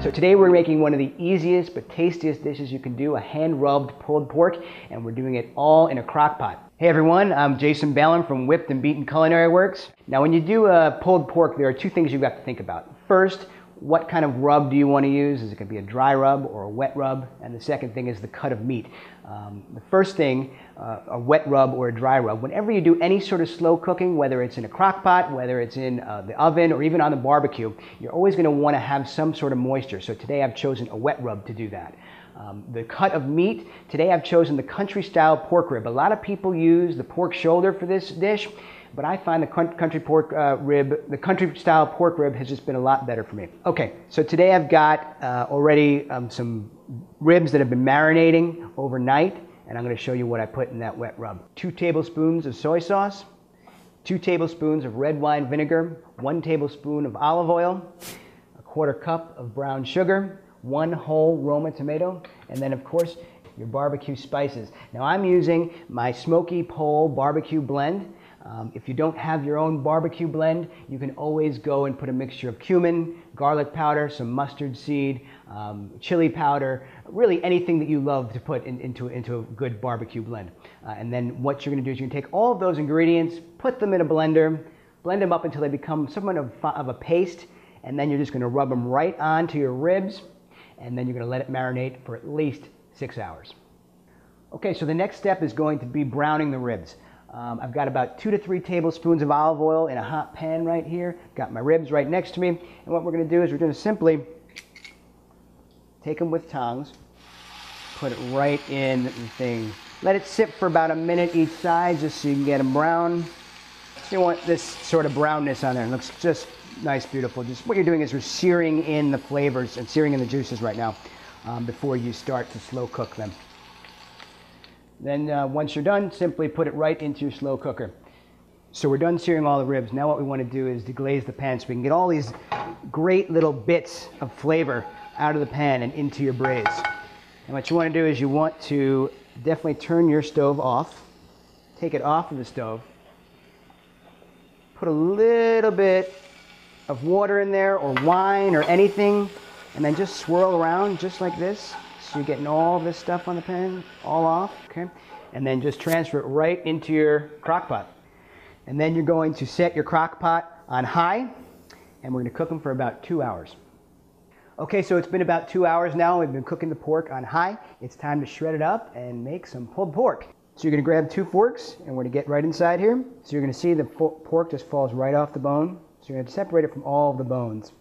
So today we're making one of the easiest but tastiest dishes you can do, a hand-rubbed pulled pork, and we're doing it all in a crock pot. Hey everyone, I'm Jason Ballin from Whipped and Beaten Culinary Works. Now when you do a pulled pork, there are two things you've got to think about. First, what kind of rub do you want to use? Is it going to be a dry rub or a wet rub? And the second thing is the cut of meat. The first thing, a wet rub or a dry rub. Whenever you do any sort of slow cooking, whether it's in a crock pot, whether it's in the oven, or even on the barbecue, you're always going to want to have some sort of moisture. So today I've chosen a wet rub to do that. The cut of meat, today I've chosen the country-style pork rib. A lot of people use the pork shoulder for this dish, but I find the country-style pork rib has just been a lot better for me. Okay, so today I've got already some ribs that have been marinating overnight, and I'm going to show you what I put in that wet rub. 2 tablespoons of soy sauce, 2 tablespoons of red wine vinegar, 1 tablespoon of olive oil, 1/4 cup of brown sugar, 1 whole Roma tomato, and then of course your barbecue spices. Now I'm using my Smoky Pole barbecue blend. If you don't have your own barbecue blend, you can always go and put a mixture of cumin, garlic powder, some mustard seed, chili powder, really anything that you love to put into a good barbecue blend. And then what you're going to do is you're going to take all of those ingredients, put them in a blender, blend them up until they become somewhat of a paste, and then you're just going to rub them right onto your ribs, and then you're going to let it marinate for at least 6 hours. Okay, so the next step is going to be browning the ribs. I've got about 2 to 3 tablespoons of olive oil in a hot pan right here. Got my ribs right next to me. And what we're going to do is we're going to simply take them with tongs, put it right in the thing. Let it sit for about a minute each side just so you can get them brown. So you want this sort of brownness on there. It looks just nice, beautiful. Just what you're doing is you're searing in the flavors and searing in the juices right now before you start to slow cook them. Then once you're done, simply put it right into your slow cooker. So we're done searing all the ribs. Now what we want to do is deglaze the pan so we can get all these great little bits of flavor out of the pan and into your braise. And what you want to do is you want to definitely turn your stove off. Take it off of the stove. Put a little bit of water in there or wine or anything, and then just swirl around just like this. So you're getting all this stuff on the pan, all off, okay? And then just transfer it right into your crock pot. And then you're going to set your crock pot on high, and we're going to cook them for about 2 hours. Okay, so it's been about 2 hours now. We've been cooking the pork on high. It's time to shred it up and make some pulled pork. So you're going to grab 2 forks, and we're going to get right inside here. So you're going to see the pork just falls right off the bone. So you're going to separate it from all of the bones.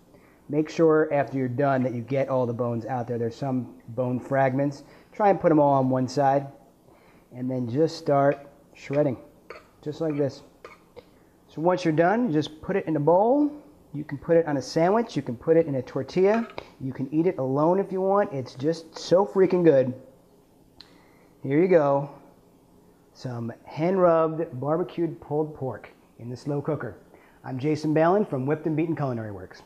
Make sure after you're done that you get all the bones out there. There's some bone fragments. Try and put them all on one side. And then just start shredding, just like this. So once you're done, you just put it in a bowl. You can put it on a sandwich. You can put it in a tortilla. You can eat it alone if you want. It's just so freaking good. Here you go. Some hand-rubbed, barbecued pulled pork in the slow cooker. I'm Jason Ballin from Whipped and Beaten Culinary Works.